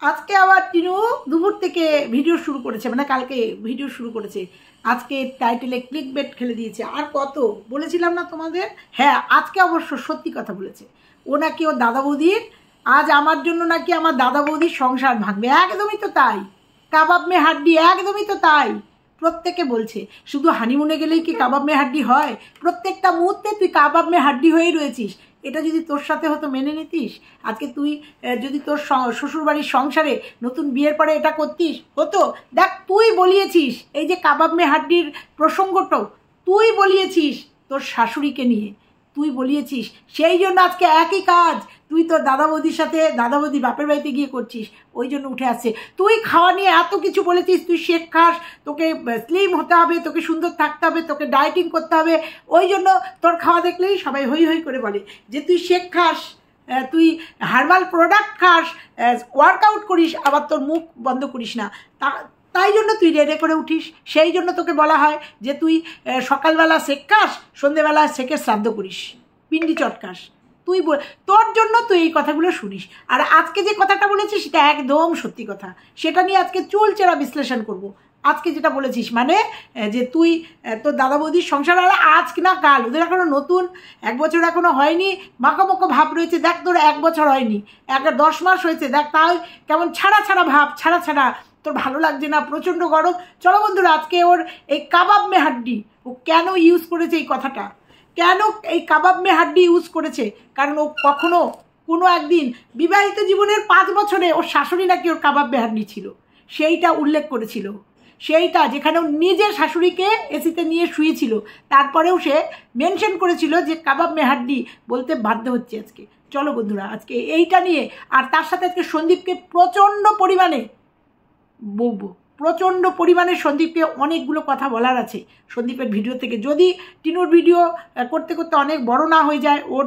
আজকে আবার টিনু দুপুর থেকে ভিডিও শুরু করেছে, মানে কালকে ভিডিও শুরু করেছে। আজকে টাইটেলে ক্লিকবেট খেলে দিয়েছে। আর কত বলেছিলাম না তোমাদের? হ্যাঁ, আজকে অবশ্য সত্যি কথা বলেছে। ও নাকি ওর দাদা বৌদির, আজ আমার জন্য নাকি আমার দাদা বৌদির সংসার ভাঙবে। একদমই তো তাই, কাবাব মে হাড্ডি, একদমই তো তাই। প্রত্যেকে বলছে শুধু হানিমুনে গেলেই কি কাবাব মে হাড্ডি হয়? প্রত্যেকটা মুহূর্তে তুই কাবাব মে হাড্ডি হয়েই রয়েছিস। এটা যদি তোর সাথে হতো মেনে নিতিস? আজকে তুই যদি তোর শ্বশুরবাড়ির সংসারে নতুন বিয়ের পরে এটা করতিস হতো? দেখ, তুই বলিয়েছিস এই যে কাবাব মে হাড্ডির প্রসঙ্গটাও তুই বলিয়েছিস তোর শাশুড়িকে নিয়ে, তুই বলিয়েছিস। সেই জন্য আজকে একই কাজ তুই তোর দাদা বৌদির সাথে, দাদা বৌদি বাপের বাড়িতে গিয়ে করছিস, ওই জন্য উঠে আসছে। তুই খাওয়া নিয়ে এত কিছু বলেছিস, তুই শেক খাস, তোকে স্লিম হতে হবে, তোকে সুন্দর থাকতে হবে, তোকে ডায়েটিং করতে হবে, ওই জন্য তোর খাওয়া দেখলেই সবাই হই হই করে বলে যে তুই শেক খাস, তুই হার্বাল প্রোডাক্ট খাস, ওয়ার্কআউট করিস, আবার তোর মুখ বন্ধ করিস না। তাই জন্য তুই রেডে করে উঠিস। সেই জন্য তোকে বলা হয় যে তুই সকালবেলা শেক খাস, সন্ধেবেলা শেকের শ্রাদ্ধ করিস, পিন্ডি চটকাস। তুই তোর জন্য তুই এই কথাগুলো শুনিস। আর আজকে যে কথাটা বলেছিস সেটা একদম সত্যি কথা। সেটা নিয়ে আজকে চুলচেরা বিশ্লেষণ করব। আজকে যেটা বলেছিস মানে যে তুই তোর দাদা বৌদির সংসার, আর আজ না কাল, ওদের এখনো নতুন, 1 বছর এখনো হয়নি, মাখামোকো ভাব রয়েছে। দেখ, তোর 1 বছর হয়নি, 10 মাস হয়েছে, দেখ তাই কেমন ছাড়া ছাড়া ভাব, ছাড়া ছাড়া। তোর ভালো লাগছে না, প্রচণ্ড গরম। চলো বন্ধুরা, আজকে ওর এই কাবাব মে হাড্ডি ও কেন ইউজ করেছে এই কথাটা, কেন এই কাবাব মে হাড্ডি ইউজ করেছে, কারণ ও কখনো কোনো একদিন বিবাহিত জীবনের 5 বছরে ওর শাশুড়ি নাকি ওর কাবাব মে হাড্ডি ছিল, সেইটা উল্লেখ করেছিল। সেইটা যেখানে ও নিজের শাশুড়িকে এসিতে নিয়ে শুয়েছিল, তারপরেও সে মেনশন করেছিল যে কাবাব মে হাড্ডি বলতে বাধ্য হচ্ছে আজকে। চলো বন্ধুরা, আজকে এইটা নিয়ে, আর তার সাথে আজকে সন্দীপকে প্রচণ্ড পরিমাণে বলবো, প্রচণ্ড পরিমাণে সন্দীপকে অনেকগুলো কথা বলার আছে সন্দীপের ভিডিও থেকে। যদি টিনুর ভিডিও করতে করতে অনেক বড় না হয়ে যায়, ওর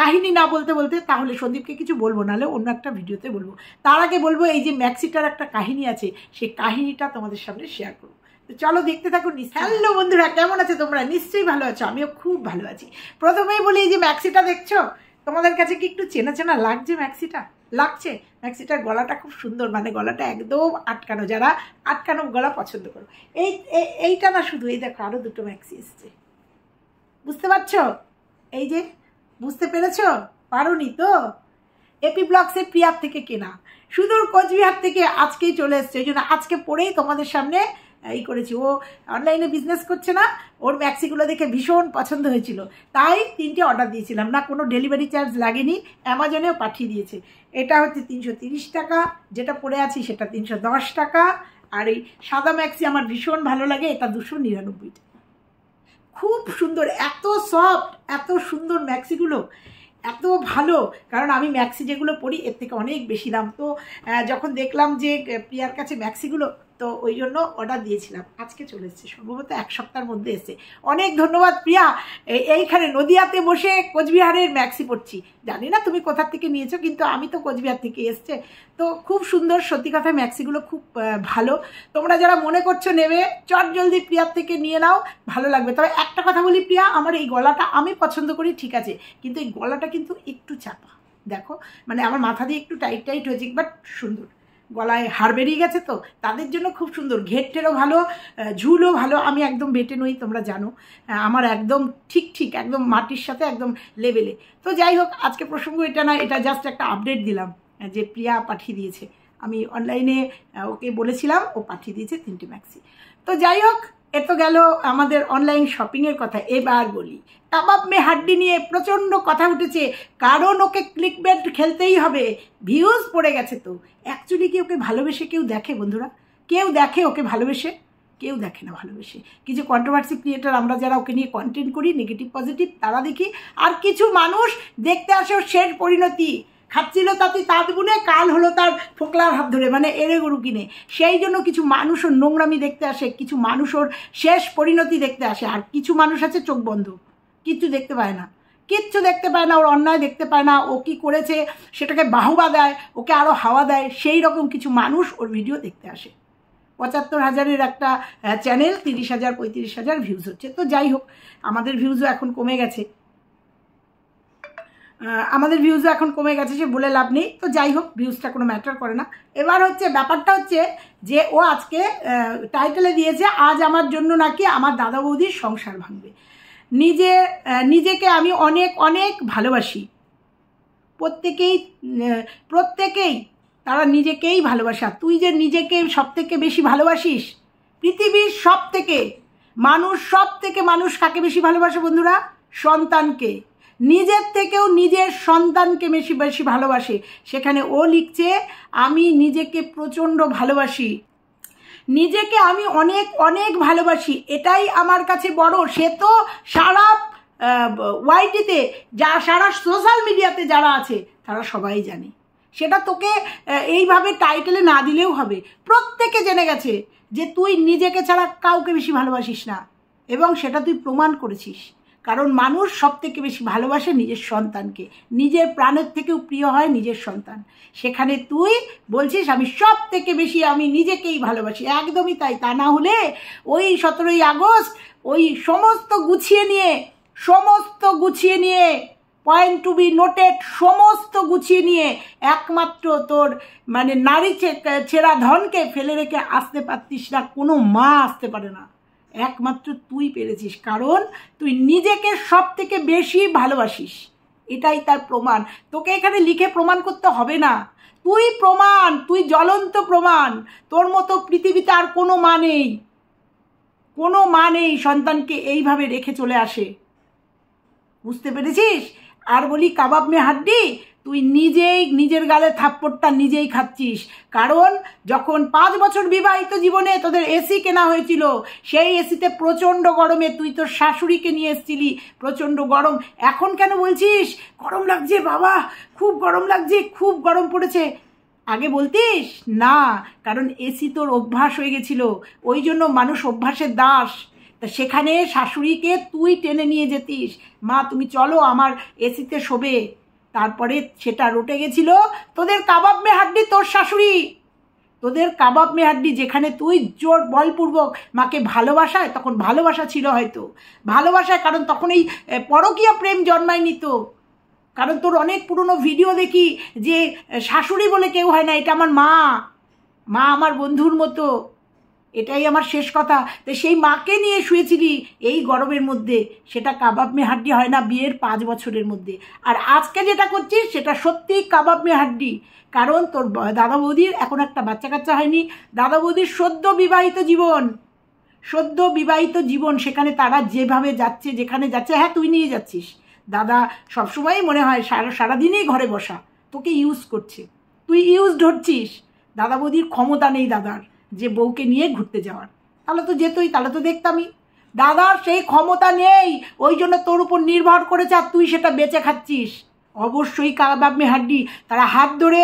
কাহিনী না বলতে বলতে, তাহলে সন্দীপকে কিছু বলবো, নাহলে অন্য একটা ভিডিওতে বলবো। তার আগে বলবো এই যে ম্যাক্সিটার একটা কাহিনী আছে, সেই কাহিনীটা তোমাদের সামনে শেয়ার করবো। তো চলো দেখতে থাকুন। হ্যালো বন্ধুরা, কেমন আছে তোমরা? নিশ্চয়ই ভালো আছো, আমিও খুব ভালো আছি। প্রথমেই বলি, এই যে ম্যাক্সিটা দেখছো, তোমাদের কাছে কি একটু চেনা চেনা লাগছে? ম্যাক্সিটা লাগছে? ম্যাক্সিটার গলাটা খুব সুন্দর, মানে গলাটা একদম আটকানো, যারা আটকানো গলা পছন্দ করো। এইটা না শুধু, এই দেখো আরও 2টো ম্যাক্সি এসছে, বুঝতে পারছো? এই যে, বুঝতে পেরেছো? পারোনি তো? এপি ব্লগসের প্রিয়ার থেকে কেনা, সুদূর কোচবিহার থেকে আজকেই চলে এসছে। ওই জন্য আজকে পরেই তোমাদের সামনে এই করেছি। ও অনলাইনে বিজনেস করছে না, ওর ম্যাক্সিগুলো দেখে ভীষণ পছন্দ হয়েছিল, তাই 3টে অর্ডার দিয়েছিলাম। না কোনো ডেলিভারি চার্জ লাগেনি, অ্যামাজনেও পাঠিয়ে দিয়েছে। এটা হচ্ছে 330 টাকা, যেটা পরে আছি সেটা 310 টাকা। আর এই সাদা ম্যাক্সি আমার ভীষণ ভালো লাগে, এটা 299 টাকা। খুব সুন্দর, এত সফট, এত সুন্দর ম্যাক্সিগুলো, এত ভালো। কারণ আমি ম্যাক্সি যেগুলো পরি এর থেকে অনেক বেশি দাম। তো যখন দেখলাম যে প্রিয়ার কাছে ম্যাক্সিগুলো, তো ওই জন্য অর্ডার দিয়েছিলাম। আজকে চলে এসছে, সম্ভবত 1 সপ্তাহের মধ্যে এসে। অনেক ধন্যবাদ প্রিয়া। এইখানে নদিয়াতে বসে কোচবিহারের ম্যাক্সি পরছি। জানি না তুমি কোথা থেকে নিয়েছো, কিন্তু আমি তো কোচবিহার থেকে এসছে। তো খুব সুন্দর, সত্যি কথা ম্যাক্সিগুলো খুব ভালো। তোমরা যারা মনে করছো নেবে, চট জলদি প্রিয়ার থেকে নিয়ে নাও, ভালো লাগবে। তবে একটা কথা বলি প্রিয়া, আমার এই গলাটা আমি পছন্দ করি, ঠিক আছে, কিন্তু এই গলাটা কিন্তু একটু চাপা, দেখো, মানে আমার মাথা দিয়ে একটু টাইট টাইট হয়েছে, বাট সুন্দর। গলায় হাড় বেরিয়ে গেছে তো তাদের জন্য খুব সুন্দর। ঘেরটেরও ভালো, ঝুলও ভালো। আমি একদম বেটে নই, তোমরা জানো, আমার একদম ঠিক ঠিক একদম মাটির সাথে একদম লেভেলে। তো যাই হোক, আজকে প্রসঙ্গ এটা না, এটা জাস্ট একটা আপডেট দিলাম যে প্রিয়া পাঠিয়ে দিয়েছে। আমি অনলাইনে ওকে বলেছিলাম, ও পাঠিয়ে দিয়েছে 3টে ম্যাক্সি। তো যাই হোক, এ তো গেল আমাদের অনলাইন শপিংয়ের কথা। এবার বলি, কাবাব মে হাড্ডি নিয়ে প্রচণ্ড কথা উঠেছে, কারণ ওকে ক্লিকবেট খেলতেই হবে, ভিউজ পড়ে গেছে। তো অ্যাকচুয়ালি কি ওকে ভালোবেসে কেউ দেখে বন্ধুরা? কেউ দেখে ওকে ভালোবেসে? কেউ দেখে না ভালোবেসে। কিছু কন্ট্রোভার্সি ক্রিয়েটার, আমরা যারা ওকে নিয়ে কন্টেন্ট করি নেগেটিভ পজিটিভ, তারা দেখি। আর কিছু মানুষ দেখতে আসে ওর শেষ পরিণতি। খাচ্ছিল তাতে তাঁত বুনে, কাল হলো তার ফোকলার হাত ধরে, মানে এড়ে গরু কিনে। সেই জন্য কিছু মানুষ ওর নোংরামি দেখতে আসে, কিছু মানুষ ওর শেষ পরিণতি দেখতে আসে। আর কিছু মানুষ আছে চোখ বন্ধ, কিচ্ছু দেখতে পায় না, কিচ্ছু দেখতে পায় না, ওর অন্যায় দেখতে পায় না, ও কী করেছে সেটাকে বাহবা দেয়, ওকে আরও হাওয়া দেয়। সেই রকম কিছু মানুষ ওর ভিডিও দেখতে আসে। 75,000-এর একটা চ্যানেল, 30,000 35,000 ভিউজ হচ্ছে। তো যাই হোক, আমাদের ভিউজও এখন কমে গেছে। আমাদের ভিউজও এখন কমে গেছে, সে বলে লাভ নেই। তো যাই হোক, ভিউজটা কোনো ম্যাটার করে না। এবার হচ্ছে ব্যাপারটা হচ্ছে যে ও আজকে টাইটেলে দিয়েছে আজ আমার জন্য নাকি আমার দাদা বৌদির সংসার ভাঙবে। নিজেকে আমি অনেক অনেক ভালোবাসি। প্রত্যেকেই তারা নিজেকেই ভালোবাসা। তুই যে নিজেকে সব থেকে বেশি ভালোবাসিস, পৃথিবীর সব থেকে মানুষ কাকে বেশি ভালোবাসে বন্ধুরা? সন্তানকে। নিজের থেকেও নিজের সন্তানকে বেশি বেশি ভালোবাসে। সেখানে ও লিখছে আমি নিজেকে প্রচণ্ড ভালোবাসি, নিজেকে আমি অনেক অনেক ভালোবাসি, এটাই আমার কাছে বড়। সে তো সারা ওয়াইটিতে সারা সোশ্যাল মিডিয়াতে যারা আছে তারা সবাই জানে। সেটা তোকে এইভাবে টাইটেলে না দিলেও হবে। প্রত্যেকে জেনে গেছে যে তুই নিজেকে ছাড়া কাউকে বেশি ভালোবাসিস না, এবং সেটা তুই প্রমাণ করেছিস। কারণ মানুষ সব থেকে বেশি ভালোবাসে নিজের সন্তানকে, নিজের প্রাণের থেকেও প্রিয় হয় নিজের সন্তান। সেখানে তুই বলছিস আমি সব থেকে বেশি আমি নিজেকেই ভালোবাসি। একদমই তাই। তা না হলে ওই 17ই আগস্ট ওই সমস্ত গুছিয়ে নিয়ে পয়েন্ট টু বি নোটেড, সমস্ত গুছিয়ে নিয়ে একমাত্র তোর মানে নারী ছেঁড়া ধনকে ফেলে রেখে আসতে পারতিস না, কোনো মা আসতে পারে না। একমাত্র তুই পেরেছিস, কারণ তুই নিজেকে সব থেকে বেশি ভালোবাসিস। এটাই তার প্রমাণ। তোকে এখানে লিখে প্রমাণ করতে হবে না। তুই জ্বলন্ত প্রমাণ। তোর মতো পৃথিবীতে আর কোনো মা নেই সন্তানকে এইভাবে রেখে চলে আসে। বুঝতে পেরেছিস? আর বলি কাবাব মে হাড্ডি, তুই নিজেই নিজের গালে থাপ্পড়টা নিজেই খাচ্ছিস। কারণ যখন 5 বছর বিবাহিত জীবনে তোদের এসি কেনা হয়েছিল, সেই এসিতে প্রচণ্ড গরমে তুই তোর শাশুড়িকে নিয়ে এসেছিলি, প্রচণ্ড গরম। এখন কেন বলছিস গরম লাগছে বাবা, খুব গরম লাগছে, খুব গরম পড়েছে? আগে বলতিস না, কারণ এসি তোর অভ্যাস হয়ে গেছিল। ওই জন্য মানুষ অভ্যাসের দাস। তা সেখানে শাশুড়িকে তুই টেনে নিয়ে যেতিস, মা তুমি চলো আমার এসিতে শোবে। তারপরে সেটা রটে গেছিল তোদের কাবাব মে হাড্ডি, তোর শাশুড়ি, তোদের কাবাব মে হাড্ডি। যেখানে তুই জোর বলপূর্বক মাকে ভালোবাসায়, তখন ভালোবাসা ছিল হয়তো, ভালোবাসায়, কারণ তখন এই পরকীয়া প্রেম জন্মায়নি তো। কারণ তোর অনেক পুরনো ভিডিও দেখি যে শাশুড়ি বলে কেউ হয় না, এটা আমার মা আমার বন্ধুর মতো, এটাই আমার শেষ কথা। তো সেই মাকে নিয়ে শুয়েছিলি এই গরমের মধ্যে, সেটা কাবাব মে হাড্ডি হয় না বিয়ের 5 বছরের মধ্যে। আর আজকে যেটা করছিস সেটা সত্যিই কাবাব মে হাড্ডি। কারণ তোর দাদা বৌদির এখন একটা বাচ্চা কাচ্চা হয়নি, দাদা বৌদির সদ্য বিবাহিত জীবন, সেখানে তারা যেভাবে যাচ্ছে, যেখানে যাচ্ছে, হ্যাঁ তুই নিয়ে যাচ্ছিস। দাদা সবসময়ই মনে হয় সারাদিনই ঘরে বসা, তোকে ইউজ করছে, তুই ইউজ ধরছিস। দাদা বৌদির ক্ষমতা নেই দাদার যে বউকে নিয়ে ঘুরতে যাওয়ার। তাহলে তো যেতই, তাহলে তো দেখতামই। দাদার সেই ক্ষমতা নেই, ওই জন্য তোর উপর নির্ভর করেছে, আর তুই সেটা বেঁচে খাচ্ছিস। অবশ্যই কাবাব মে হাড্ডি, তারা হাত ধরে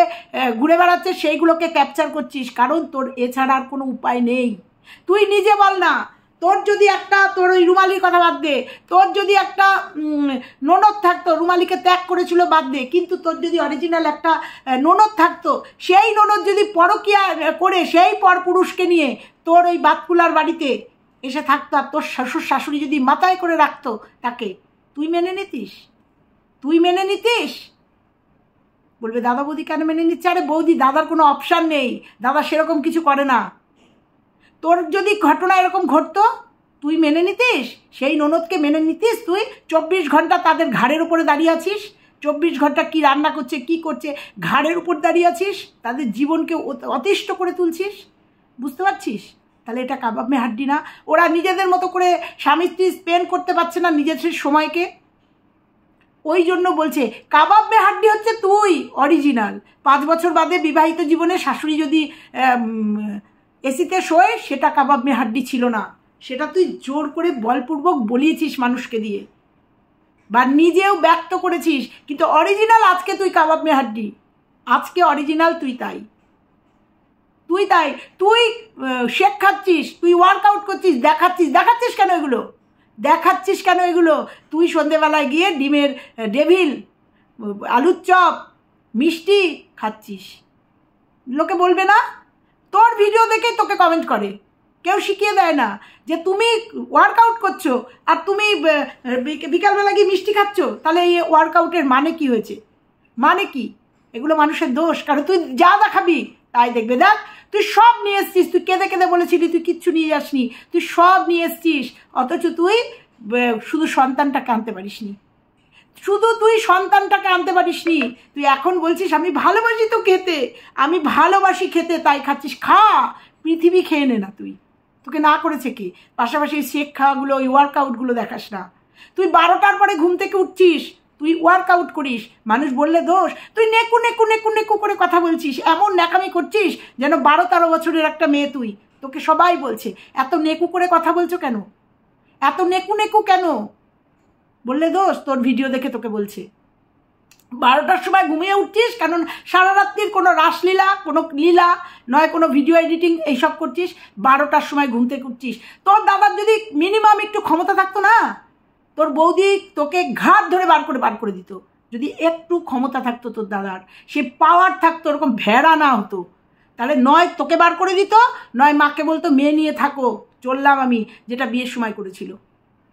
ঘুরে বেড়াচ্ছে, সেইগুলোকে ক্যাপচার করছিস, কারণ তোর এছাড়া আর কোনো উপায় নেই। তুই নিজে বল না, তোর যদি একটা, তোর ওই রুমালির কথা বাদ দে, তোর যদি একটা ননদ থাকতো, রুমালিকে ত্যাগ করেছিল বাদ দে, কিন্তু তোর যদি অরিজিনাল একটা ননদ থাকতো, সেই ননদ যদি পরকীয়া করে সেই পরপুরুষকে নিয়ে তোর ওই বাতকুলার বাড়িতে এসে থাকতো, আর তোর শ্বশুর শাশুড়ি যদি মাথায় করে রাখতো তাকে, তুই মেনে নিতিস? বলবে দাদা বৌদি কেন মেনে নিচ্ছে? আরে বৌদি, দাদার কোনো অপশান নেই, দাদা সেরকম কিছু করে না। তোর যদি ঘটনা এরকম ঘটতো, তুই মেনে নিতিস? সেই ননদকে মেনে নিতিস? তুই 24 ঘন্টা তাদের ঘাড়ের উপরে দাঁড়িয়ে আছিস, 24 ঘন্টা কি রান্না করছে, কি করছে, ঘাড়ের উপর দাঁড়িয়ে আছিস, তাদের জীবনকে অতিষ্ঠ করে তুলছিস। বুঝতে পারছিস? তাহলে এটা কাবাব মে হাড্ডি না? ওরা নিজেদের মতো করে স্বামী স্ত্রী স্পেন্ড করতে পারছে না নিজেদের সময়কে, ওই জন্য বলছে কাবাব মে হাড্ডি হচ্ছে তুই অরিজিনাল। 5 বছর বাদে বিবাহিত জীবনে শাশুড়ি যদি এসিতে শোয়, সেটা কাবাব মে হাড্ডি ছিল না, সেটা তুই জোর করে বলপূর্বক বলিয়েছিস মানুষকে দিয়ে, বা নিজেও ব্যক্ত করেছিস। কিন্তু অরিজিনাল আজকে তুই কাবাব মে হাড্ডি, আজকে অরিজিনাল তুই শেক খাচ্ছিস, তুই ওয়ার্কআউট করছিস, দেখাচ্ছিস কেন এগুলো? তুই সন্ধেবেলায় গিয়ে ডিমের ডেভিল, আলুর চপ, মিষ্টি খাচ্ছিস, লোকে বলবে না? তোর ভিডিও দেখে তোকে কমেন্ট করে, কেউ শিখিয়ে দেয় না যে তুমি ওয়ার্কআউট করছো আর তুমি বিকালবেলা গিয়ে মিষ্টি খাচ্ছ, তাহলে এই ওয়ার্কআউটের মানে কি হয়েছে? মানে কি? এগুলো মানুষের দোষ। কারণ তুই যা দেখাবি তাই দেখবে। দেখ, তুই সব নিয়ে এসছিস, তুই কেঁদে কেঁদে বলেছিলি তুই কিচ্ছু নিয়ে যাসনি, তুই সব নিয়ে এসছিস, অথচ তুই শুধু সন্তানটাকে আনতে পারিসনি, শুধু তুই সন্তানটাকে আনতে পারিসনি। তুই এখন বলছিস আমি ভালোবাসি তো খেতে, আমি ভালোবাসি খেতে তাই খাচ্ছিস। খা, পৃথিবী খেয়ে নে না তুই, তোকে না করেছে কি? পাশাপাশি শেক খাওয়াগুলো, ওই ওয়ার্কআউটগুলো দেখাস না। তুই 12টার পরে ঘুম থেকে উঠছিস, তুই ওয়ার্কআউট করিস, মানুষ বললে দোষ। তুই নেকু নেকু নেকু নেকু করে কথা বলছিস, এমন ন্যাকামি করছিস যেন 12-13 বছরের একটা মেয়ে তুই। তোকে সবাই বলছে এত নেকু করে কথা বলছো কেন, এত নেকু নেকু কেন? বললে দোষ, তোর ভিডিও দেখে তোকে বলছে। 12টার সময় ঘুমিয়ে উঠছিস, কারণ সারা রাত্রির কোনো রাসলীলা, কোনো লীলা নয়, কোনো ভিডিও এডিটিং এইসব করছিস। 12টার সময় ঘুম থেকে উঠছিস। তোর দাদার যদি মিনিমাম একটু ক্ষমতা থাকতো না, তোর বৌদি তোকে ঘাট ধরে বার করে দিত। যদি একটু ক্ষমতা থাকতো তোর দাদার, সে পাওয়ার থাকতো, ওরকম ভেড়া না হতো, তাহলে নয় তোকে বার করে দিত, নয় মাকে বলতো মেয়ে নিয়ে থাকো, চললাম আমি, যেটা বিয়ের সময় করেছিল,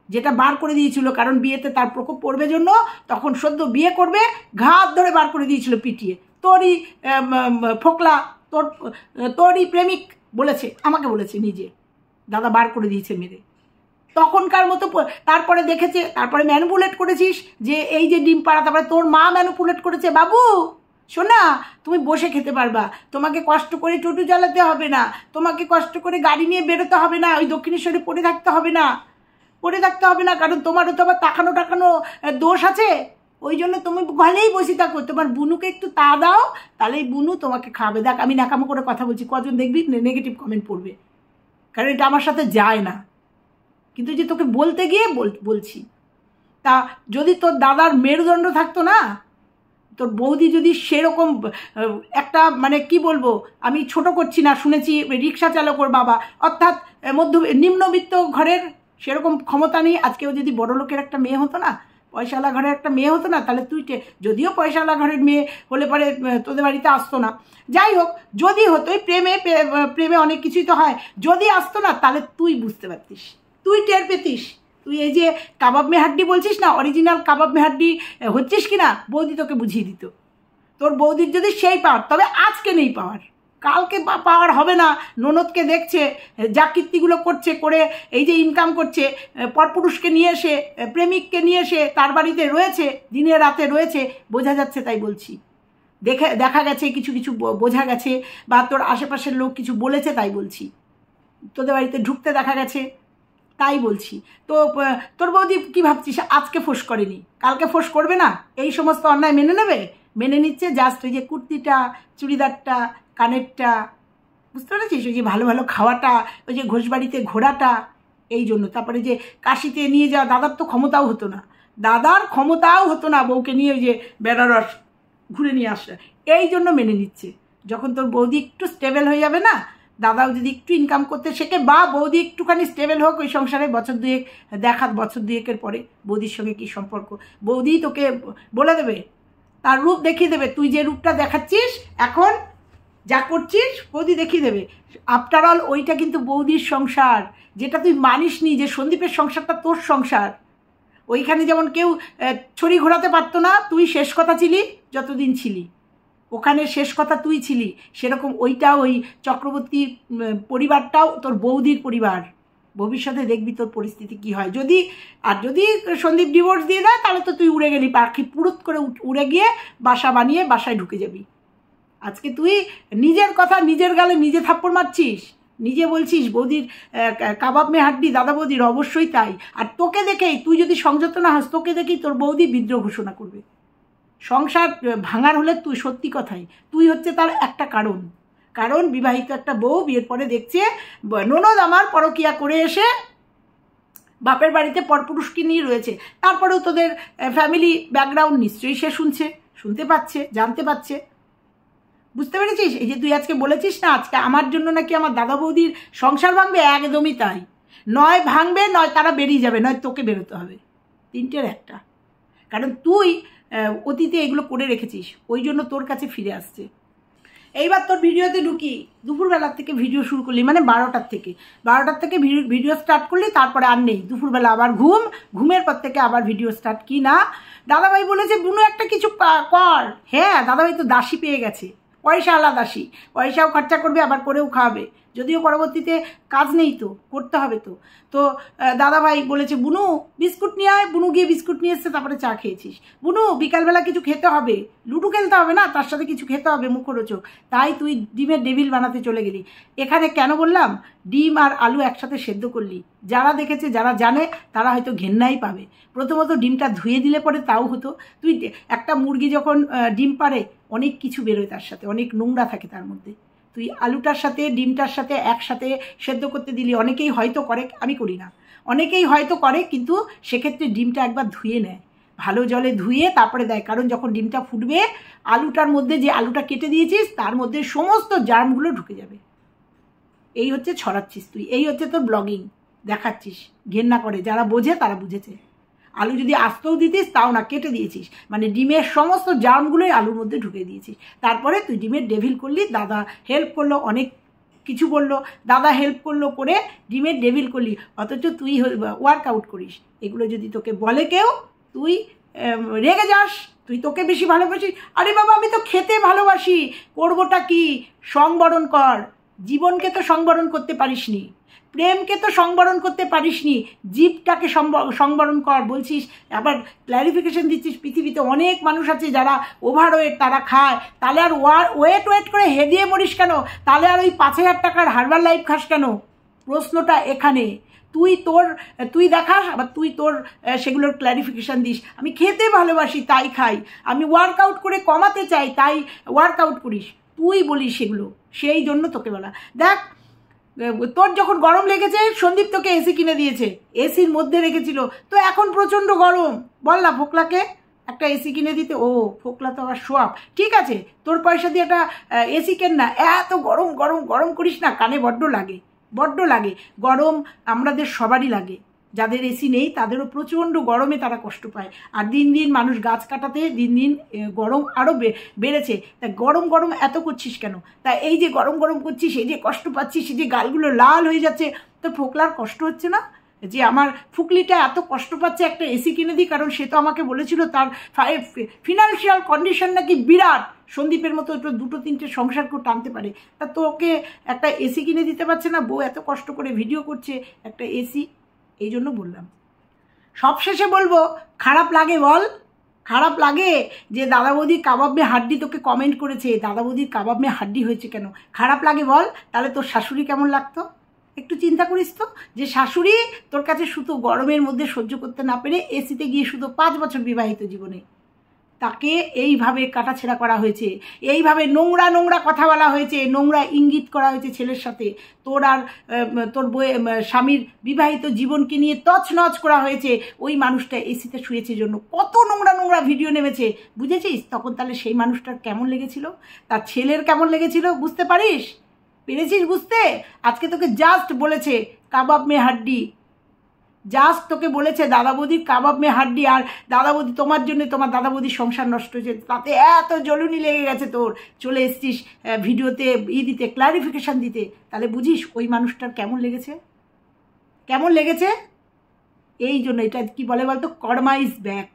যেটা বার করে দিয়েছিল। কারণ বিয়েতে তার প্রকোপ পড়বে জন্য, তখন সদ্য বিয়ে করবে, ঘাট ধরে বার করে দিয়েছিল পিটিয়ে। তোরই ফোকলা, তোরই প্রেমিক বলেছে, আমাকে বলেছে নিজে, দাদা বার করে দিয়েছে মেরে। তখনকার মতো তারপরে দেখেছে, তারপরে ম্যানুপুলেট করেছিস যে এই যে ডিম পাড়া, তারপরে তোর মা ম্যানুপুলেট করেছে, বাবু শোনা তুমি বসে খেতে পারবা, তোমাকে কষ্ট করে টোটো চালাতে হবে না, তোমাকে কষ্ট করে গাড়ি নিয়ে বেরোতে হবে না, ওই দক্ষিণেশ্বরে পড়ে থাকতে হবে না, কারণ তোমারও তো আবার টাকানো দোষ আছে। ওই জন্য তুমি ঘরেই বসে থাকো, তোমার বুনুকে একটু তা দাও, তাহলেই বুনু তোমাকে খাবে। দেখ, আমি নাকামো করে কথা বলছি, কজন দেখবি নেগেটিভ কমেন্ট পড়বে, কারণ এটা আমার সাথে যায় না, কিন্তু যে তোকে বলতে গিয়ে বলছি। তা যদি তোর দাদার মেরুদণ্ড থাকতো না, তোর বৌদি যদি সেরকম একটা, মানে কি বলবো, আমি ছোট করছি না, শুনেছি রিক্সা চালকের বাবা, অর্থাৎ নিম্নবিত্ত ঘরের, সেরকম ক্ষমতা নেই। আজকেও যদি বড় লোকের একটা মেয়ে হতো না, পয়সাওয়ালা ঘরের একটা মেয়ে হতো না, তাহলে তুই যদিও পয়সাওয়ালা ঘরের মেয়ে হলে পরে তোদের বাড়িতে আসতো না, যাই হোক, যদি হতো, প্রেমে অনেক কিছুই তো হয়, যদি আসতো না তাহলে তুই বুঝতে পারতিস, তুই টের পেতিস। তুই এই যে কাবাব মে হাড্ডি বলছিস না, অরিজিনাল কাবাব মে হাড্ডি হচ্ছিস কি না, বৌদি তোকে বুঝিয়ে দিত। তোর বৌদির যদি সেই পাওয়ার, তবে আজকে নেই পাওয়ার, কালকে পাওয়ার হবে না। ননদকে দেখছে যা কীর্তিগুলো করছে, করে এই যে ইনকাম করছে, পরপুরুষকে নিয়ে এসে, প্রেমিককে নিয়ে এসে তার বাড়িতে রয়েছে, দিনে রাতে রয়েছে, বোঝা যাচ্ছে, তাই বলছি। দেখা গেছে, কিছু বোঝা গেছে, বা তোর আশেপাশের লোক কিছু বলেছে, তাই বলছি। তোদের বাড়িতে ঢুকতে দেখা গেছে, তাই বলছি। তো তোর বৌদি কী ভাবছিস, আজকে ফোঁস করেনি, কালকে ফোঁস করবে না? এই সমস্ত অন্যায় মেনে নেবে? মেনে নিচ্ছে জাস্ট ওই যে কুর্তিটা, চুড়িদারটা, কানেরটা, বুঝতে পেরেছিস, ওই যে ভালো ভালো খাওয়াটা, ওই যে ঘোষবাড়িতে ঘোরাটা, এই জন্য। তারপরে যে কাশিতে নিয়ে যাওয়া, দাদার তো ক্ষমতাও হতো না, বউকে নিয়ে ওই যে বেনারস ঘুরে নিয়ে আসা, এই জন্য মেনে নিচ্ছে। যখন তোর বৌদি একটু স্টেবল হয়ে যাবে না, দাদাও যদি একটু ইনকাম করতে শেখে, বা বৌদি একটুখানি স্টেবল হোক ওই সংসারে, বছর দুয়েকের পরে বৌদির সঙ্গে কী সম্পর্ক, বৌদি তোকে বলে দেবে, তার রূপ দেখিয়ে দেবে। তুই যে রূপটা দেখাচ্ছিস এখন, যা করছিস, বৌদি দেখিয়ে দেবে। আফটার অল ওইটা কিন্তু বৌদির সংসার, যেটা তুই মানিসনি, যে সন্দীপের সংসারটা তোর সংসার। ওইখানে যেমন কেউ ছড়ি ঘোরাতে পারতো না, তুই শেষ কথা ছিলি যতদিন ছিলি, ওখানে শেষ কথা তুই ছিলি। সেরকম ওইটাও, ওই চক্রবর্তী পরিবারটাও তোর বৌদির পরিবার। ভবিষ্যতে দেখবি তোর পরিস্থিতি কি হয়। যদি সন্দীপ ডিভোর্স দিয়ে দেয়, তাহলে তো তুই উড়ে গেলি, পাখি পুরুত করে উড়ে গিয়ে বাসা বানিয়ে বাসায় ঢুকে যাবি। আজকে তুই নিজের কথা নিজের গালে নিজে থাপ্পড় মারছিস, নিজে বলছিস বৌদির কাবাব মে হাড্ডি, দাদা বৌদির, অবশ্যই তাই। আর তোকে দেখেই, তুই যদি সংযত না হাস, তোকে দেখেই তোর বৌদি বিদ্রোহ ঘোষণা করবে। সংসার ভাঙার হলে তুই, সত্যি কথাই, তুই হচ্ছে তার একটা কারণ বিবাহিত একটা বউ বিয়ের পরে দেখছে ননদ আমার পরকিয়া করে এসে বাপের বাড়িতে পরপুরুষকে নিয়ে রয়েছে। তারপরেও তোদের ফ্যামিলি ব্যাকগ্রাউন্ড নিশ্চয়ই সে শুনতে পাচ্ছে, জানতে পারছে, বুঝতে পেরেছিস? এই যে তুই আজকে বলেছিস না, আজকে আমার জন্য নাকি আমার দাদা বৌদির সংসার ভাঙবে, একদমই তাই। নয় ভাঙবে, নয় তারা বেরিয়ে যাবে, নয় তোকে বেরোতে হবে, তিনটের একটা। কারণ তুই অতীতে এগুলো করে রেখেছিস, ওই জন্য তোর কাছে ফিরে আসছে। এইবার তোর ভিডিওতে ঢুকি, দুপুরবেলার থেকে ভিডিও শুরু করলি, মানে 12টার থেকে ভিডিও স্টার্ট করলি, তারপরে আর নেই, দুপুরবেলা আবার ঘুমের পর থেকে আবার ভিডিও স্টার্ট। কি না, দাদাভাই বলেছে বুনু একটা কিছু কর। হ্যাঁ, দাদাভাই তো দাসী পেয়ে গেছে, পয়সাওয়ালা দাসী, পয়সাও খরচা করবে আবার করেও খাওয়াবে, যদিও পরবর্তীতে কাজ নেই তো, করতে হবে তো। তো দাদাভাই বলেছে বুনু বিস্কুট নিয়ে আয়, বুনু গিয়ে বিস্কুট নিয়ে এসছে, তারপরে চা খেয়েছিস। বুনু বিকালবেলা কিছু খেতে হবে, লুডো খেলতে হবে না, তার সাথে কিছু খেতে হবে মুখরোচক, তাই তুই ডিমের ডেভিল বানাতে চলে গেলি। এখানে কেন বললাম, ডিম আর আলু একসাথে সেদ্ধ করলি, যারা দেখেছে যারা জানে তারা হয়তো ঘেন্নাই পাবে। প্রথমত ডিমটা ধুয়ে দিলে পরে তাও হতো, তুই একটা মুরগি যখন ডিম পারে অনেক কিছু বেরোয়, তার সাথে অনেক নোংরা থাকে তার মধ্যে, তুই আলুটার সাথে ডিমটার সাথে একসাথে সেদ্ধ করতে দিলি। অনেকেই হয়তো করে, আমি করি না, অনেকেই হয়তো করে, কিন্তু সেক্ষেত্রে ডিমটা একবার ধুয়ে নেয়, ভালো জলে ধুয়ে তারপরে দেয়, কারণ যখন ডিমটা ফুটবে আলুটার মধ্যে যে আলুটা কেটে দিয়েছিস তার মধ্যে সমস্ত জার্মগুলো ঢুকে যাবে। এই হচ্ছে ছড়াচ্ছিস তুই, এই হচ্ছে তোর ব্লগিং, দেখাচ্ছিস। ঘেন্না করে, যারা বোঝে তারা বুঝেছে। আলু যদি আস্তেও দিতিস তাও না, কেটে দিয়েছিস, মানে ডিমের সমস্ত জার্মগুলোই আলুর মধ্যে ঢুকে দিয়েছিস। তারপরে তুই ডিমের ডেভিল করলি, দাদা হেল্প করলো, অনেক কিছু বললো, দাদা হেল্প করলো, করে ডিমের ডেভিল করলি, অথচ তুই ওয়ার্কআউট করিস। এগুলো যদি তোকে বলে কেউ, তুই রেগে যাস, তুই তোকে বেশি ভালোবাসিস। আরে বাবা, আমি তো খেতে ভালোবাসি, করবোটা কি, সংবরণ কর। জীবনকে তো সংবরণ করতে পারিসনি, প্রেমকে তো সংবরণ করতে পারিসনি, জীবটাকে সংবরণ কর বলছিস, আবার ক্ল্যারিফিকেশন দিচ্ছিস। পৃথিবীতে অনেক মানুষ আছে যারা ওভারওয়েট, তারা খায়, তাহলে আর ওয়েট করে হেদিয়ে মরিস কেন? তাহলে আর ওই 5,000 টাকার হার্বাল লাইফ খাস কেন? প্রশ্নটা এখানে। তুই দেখাস, আবার তুই তোর সেগুলোর ক্ল্যারিফিকেশান দিস। আমি খেতে ভালোবাসি তাই খাই, আমি ওয়ার্কআউট করে কমাতে চাই তাই ওয়ার্কআউট করিস, তুই বলিস সেগুলো, সেই জন্য তোকে বলা। দেখ, তোর যখন গরম লেগেছে সন্দীপ তোকে এসি কিনে দিয়েছে, এসির মধ্যে রেখেছিল, তো এখন প্রচণ্ড গরম, বল না ফোকলাকে একটা এসি কিনে দিতে। ও ফোকলা তো আবার সোয়াব, ঠিক আছে তোর পয়সা দিয়ে একটা এসি কেন না, এত গরম গরম গরম করিস না, কানে বড্ড লাগে গরম, আমাদের সবারই লাগে, যাদের এসি নেই তাদেরও প্রচণ্ড গরমে তারা কষ্ট পায়। আর দিন দিন মানুষ গাছ কাটাতে দিন গরম আরও বেড়েছে, তা গরম এত করছিস কেন? তা এই যে গরম করছিস, এই যে কষ্ট পাচ্ছিস, এই যে গালগুলো লাল হয়ে যাচ্ছে, তো ফোকলার কষ্ট হচ্ছে না যে আমার ফুকলিটা এত কষ্ট পাচ্ছে, একটা এসি কিনে দিই? কারণ সে তো আমাকে বলেছিল তার ফিনান্সিয়াল কন্ডিশন নাকি বিরাট, সন্দীপের মতো একটু 2-3টে সংসারকেও টানতে পারে, তা তোকে একটা এসি কিনে দিতে পারছে না? বউ এত কষ্ট করে ভিডিও করছে, একটা এসি। এই জন্য বললাম। সবশেষে বলবো, খারাপ লাগে বল, খারাপ লাগে যে দাদা বৌদির কাবাব মে হাড্ডি তোকে কমেন্ট করেছে, দাদা বৌদির কাবাব মে হাড্ডি হয়েছে কেন? খারাপ লাগে বল? তাহলে তোর শাশুড়ি কেমন লাগতো একটু চিন্তা করিস তো, যে শাশুড়ি তোর কাছে শুধু গরমের মধ্যে সহ্য করতে না পেরে এসিতে গিয়ে শুধু 5 বছর বিবাহিত জীবনে তাকে এইভাবে কাটাছেড়া করা হয়েছে, এইভাবে নোংরা কথা বলা হয়েছে, নোংরা ইঙ্গিত করা হয়েছে ছেলের সাথে, তোর আর তোর স্বামীর বিবাহিত জীবনকে নিয়ে তছনছ করা হয়েছে। ওই মানুষটা এসিতে শুয়েছে জন্য কত নোংরা ভিডিও নেমেছে, বুঝেছিস? তখন তাহলে সেই মানুষটার কেমন লেগেছিল, তার ছেলের কেমন লেগেছিল, বুঝতে পেরেছিস বুঝতে? আজকে তোকে জাস্ট বলেছে কাবাব মে হাড্ডি, জাস্ট তোকে বলেছে দাদা বৌদির কাবাব মে হাড্ডি, আর দাদা বৌদি তোমার জন্য, তোমার দাদা বৌদির সংসার নষ্ট হয়েছে, তাতে এত জ্বলুনি লেগে গেছে তোর, চলে এসছিস ভিডিওতে দিতে, ক্লারিফিকেশান দিতে। তাহলে বুঝিস ওই মানুষটার কেমন লেগেছে। এই জন্য এটা কি বলে বলতো, কর্মা ইজ ব্যাক,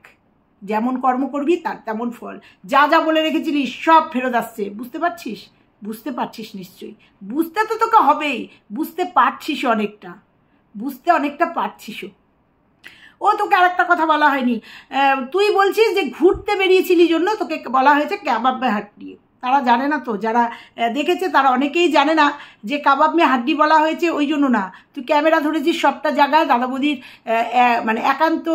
যেমন কর্ম করবি তার তেমন ফল। যা বলে রেখেছিলিস সব ফেরত আসছে, বুঝতে পারছিস নিশ্চয়ই, বুঝতে তো তোকে হবেই, বুঝতে অনেকটা পারছিসও। ও তোকে আরেকটা কথা বলা হয়নি, তুই বলছিস যে ঘুরতে বেরিয়েছিলি জন্য তোকে বলা হয়েছে কাবাব মে হাড্ডি। তারা জানে না তো, যারা দেখেছে তারা অনেকেই জানে না যে কাবাব মে হাড্ডি বলা হয়েছে ওই জন্য না। তুই ক্যামেরা ধরেছিস সবটা জায়গায়, দাদা বৌদির মানে একান্ত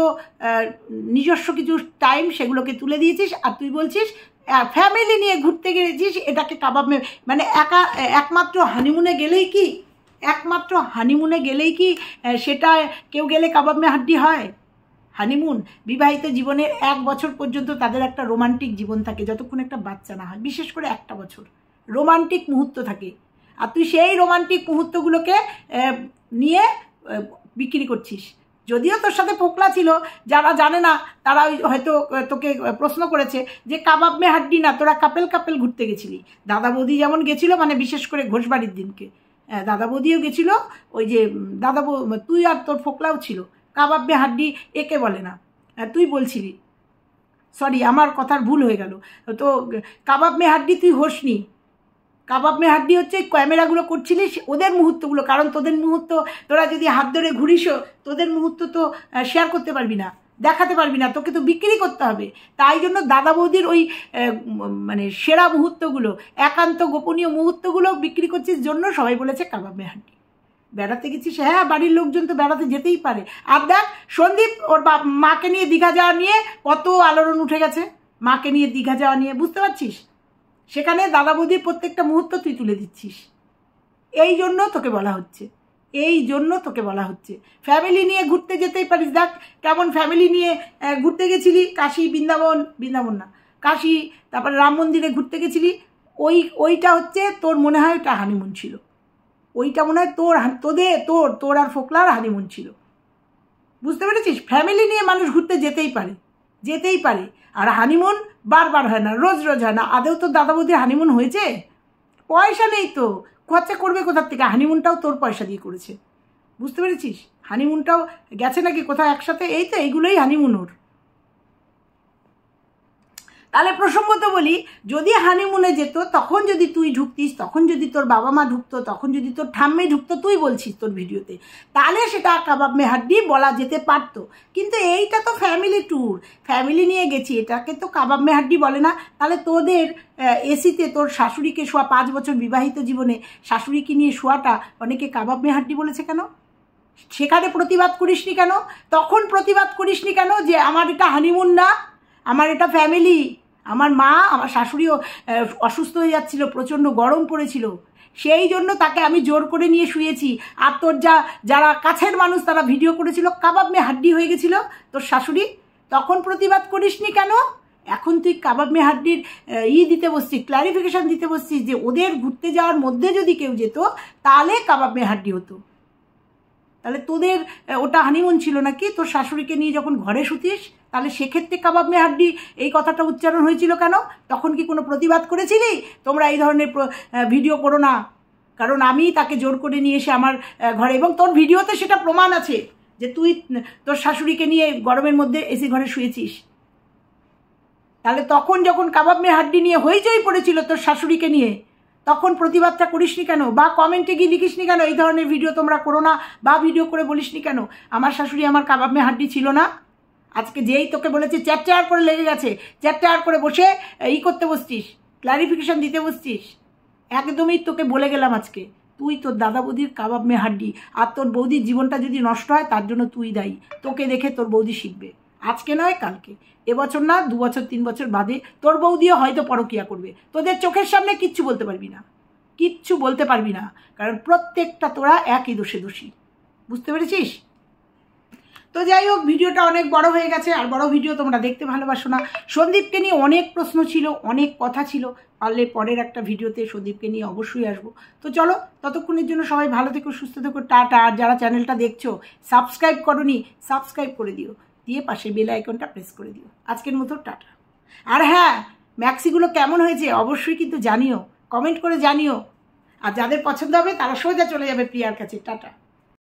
নিজস্ব কিছু টাইম সেগুলোকে তুলে দিয়েছিস, আর তুই বলছিস ফ্যামিলি নিয়ে ঘুরতে গেছিস, এটাকে কাবাব মে, মানে একমাত্র হানিমুনে গেলেই কি সেটা কেউ গেলে কাবাব মে হাড্ডি হয়? হানিমুন, বিবাহিত জীবনের 1 বছর পর্যন্ত তাদের একটা রোমান্টিক জীবন থাকে, যতক্ষণ একটা বাচ্চা না হয়, বিশেষ করে 1টা বছর রোমান্টিক মুহূর্ত থাকে। আর তুই সেই রোমান্টিক মুহূর্তগুলোকে নিয়ে বিক্রি করছিস, যদিও তোর সাথে পোকলা ছিল, যারা জানে না তারা হয়তো তোকে প্রশ্ন করেছে যে কাবাব মে হাড্ডি না, তোরা কাপেল কাপেল ঘুরতে গেছিলি। দাদা বৌদি যেমন গেছিলো, মানে বিশেষ করে ঘোষবাড়ির দিনকে দাদা বৌদিও গেছিলো, ওই যে তুই আর তোর ফোকলাও ছিল। কাবাব মে হাড্ডি একে বলে না, তুই বলছিলি, সরি আমার কথার ভুল হয়ে গেল। তো কাবাব মে হাড্ডি তুই হোসনি, কাবাব মে হাড্ডি হচ্ছে ক্যামেরাগুলো করছিলিস ওদের মুহূর্তগুলো, কারণ তোদের মুহূর্ত তোরা যদি হাত ধরে ঘুরিসও তোদের মুহূর্ত তো শেয়ার করতে পারবি না, দেখাতে পারবি না, তোকে তো বিক্রি করতে হবে। তাই জন্য দাদা বৌদির ওই মানে সেরা মুহূর্তগুলো, একান্ত গোপনীয় মুহূর্তগুলো বিক্রি করছিস জন্য সবাই বলেছে কাবাব মে হাড্ডি। বেড়াতে গেছিস, হ্যাঁ বাড়ির লোকজন তো বেড়াতে যেতেই পারে। আর দেখ সন্দীপ ওর মাকে নিয়ে দীঘা যাওয়া নিয়ে কত আলোড়ন উঠে গেছে, মাকে নিয়ে দীঘা যাওয়া নিয়ে, বুঝতে পারছিস? সেখানে দাদা বৌদির প্রত্যেকটা মুহূর্ত তুই তুলে দিচ্ছিস, এই জন্য তোকে বলা হচ্ছে, এই জন্য তোকে বলা হচ্ছে। ফ্যামিলি নিয়ে ঘুরতে যেতেই পারিস, দেখ কেমন ফ্যামিলি নিয়ে ঘুরতে গেছিলি, কাশী বৃন্দাবন না কাশী, তারপরে রাম মন্দিরে ঘুরতে গেছিলি, ওইটা হচ্ছে তোর মনে হয় ওটা হানিমুন ছিল, ওইটা মনে হয় তোর আর ফোকলার হানিমুন ছিল, বুঝতে পেরেছিস? ফ্যামিলি নিয়ে মানুষ ঘুরতে যেতেই পারে, আর হানিমুন বারবার হয় না, রোজ হয় না। আদেও তো দাদা বৌদির হানিমুন হয়েছে? পয়সা নেই তো, খরচা করবে কোথার থেকে? হানিমুনটাও তোর পয়সা দিয়ে করেছে, বুঝতে পেরেছিস? হানিমুনটাও গেছে নাকি কোথাও একসাথে, এই তো এইগুলোই হানিমুন ওর। তাহলে প্রসঙ্গত বলি, যদি হানিমুনে যেত তখন যদি তুই ঢুকতিস, তখন যদি তোর বাবা মা ঢুকতো, তখন যদি তোর ঠাম্মি ঢুকতো, তুই বলছিস তোর ভিডিওতে, তাহলে সেটা কাবাব মে হাড্ডি বলা যেতে পারতো। কিন্তু এইটা তো ফ্যামিলি ট্যুর, ফ্যামিলি নিয়ে গেছি, এটাকে তো কাবাব মে হাড্ডি বলে না। তাহলে তোদের এসিতে তোর শাশুড়িকে শোয়া, 5 বছর বিবাহিত জীবনে শাশুড়িকে নিয়ে শোয়াটা অনেকে কাবাব মে হাড্ডি বলেছে কেন? সেখানে প্রতিবাদ করিসনি কেন? তখন প্রতিবাদ করিসনি কেন যে আমার এটা হানিমুন না, আমার এটা ফ্যামিলি? আমার মা, আমার শাশুড়িও অসুস্থ হয়ে যাচ্ছিল, প্রচণ্ড গরম পড়েছিল, সেই জন্য তাকে আমি জোর করে নিয়ে শুয়েছি। আর তোর যারা কাছের মানুষ তারা ভিডিও করেছিল, কাবাব মে হাড্ডি হয়ে গেছিল তোর শাশুড়ি, তখন প্রতিবাদ করিসনি কেন? এখন তুই কাবাব মে হাড্ডির দিতে বসছিস, ক্লারিফিকেশান দিতে বসছিস যে ওদের ঘুরতে যাওয়ার মধ্যে যদি কেউ যেত তাহলে কাবাব মে হাড্ডি হতো। তাহলে তোদের ওটা হানিমুন ছিল নাকি? তোর শাশুড়িকে নিয়ে যখন ঘরে শুতিস, তাহলে সেক্ষেত্রে কাবাব মে হাড্ডি এই কথাটা উচ্চারণ হয়েছিল কেন? তখন কি কোনো প্রতিবাদ করেছিলি তোমরা এই ধরনের ভিডিও করো না? কারণ আমি তাকে জোর করে নিয়ে এসে আমার ঘরে, এবং তোর ভিডিওতে সেটা প্রমাণ আছে যে তুই তোর শাশুড়িকে নিয়ে গরমের মধ্যে এসি ঘরে শুয়েছিস। তাহলে তখন যখন কাবাব মে হাড্ডি নিয়ে হইচই পড়েছিল তোর শাশুড়িকে নিয়ে, তখন প্রতিবাদটা করিসনি কেন? বা কমেন্টে গিয়ে লিখিসনি কেন এই ধরনের ভিডিও তোমরা করো না, বা ভিডিও করে বলিসনি কেন আমার শাশুড়ি আমার কাবাব মে হাড্ডি ছিল না? আজকে যেই তোকে বলেছে চ্যাট করে লেগে গেছে, চ্যাট করে বসে করতে বসছিস, ক্লারিফিকেশান দিতে বসছিস। একদমই তোকে বলে গেলাম আজকে, তুই তোর দাদা বৌদির কাবাব মে হাড্ডি, আর তোর বৌদির জীবনটা যদি নষ্ট হয় তার জন্য তুই দায়ী। তোকে দেখে তোর বৌদি শিখবে, আজকে নয় কালকে, এবছর না 2 বছর 3 বছর বাদে তোর বৌদিও হয়তো পরকিয়া করবে। তোদের চোখের সামনে কিচ্ছু বলতে পারবি না, কারণ প্রত্যেকটা তোরা একই দোষে দোষী, বুঝতে পেরেছিস? তো যাই হোক, ভিডিওটা অনেক বড় হয়ে গেছে, আর বড় ভিডিও তোমরা দেখতে ভালোবাসো না। সন্দীপকে নিয়ে অনেক প্রশ্ন ছিল, অনেক কথা ছিল, পারলে পরের একটা ভিডিওতে সন্দীপকে নিয়ে অবশ্যই আসবো। তো চলো, ততক্ষণের জন্য সবাই ভালো থেকো, সুস্থ থেকো, টাটা। আর যারা চ্যানেলটা দেখছো সাবস্ক্রাইব করোনি, সাবস্ক্রাইব করে দিও, দিয়ে পাশে বেল আইকনটা প্রেস করে দিও। আজকের মতো টাটা। আর হ্যাঁ, ম্যাক্সিগুলো কেমন হয়েছে অবশ্যই কিন্তু জানিও, কমেন্ট করে জানিও। আর যাদের পছন্দ হবে তারা সোজা চলে যাবে প্রিয়ার কাছে। টাটা।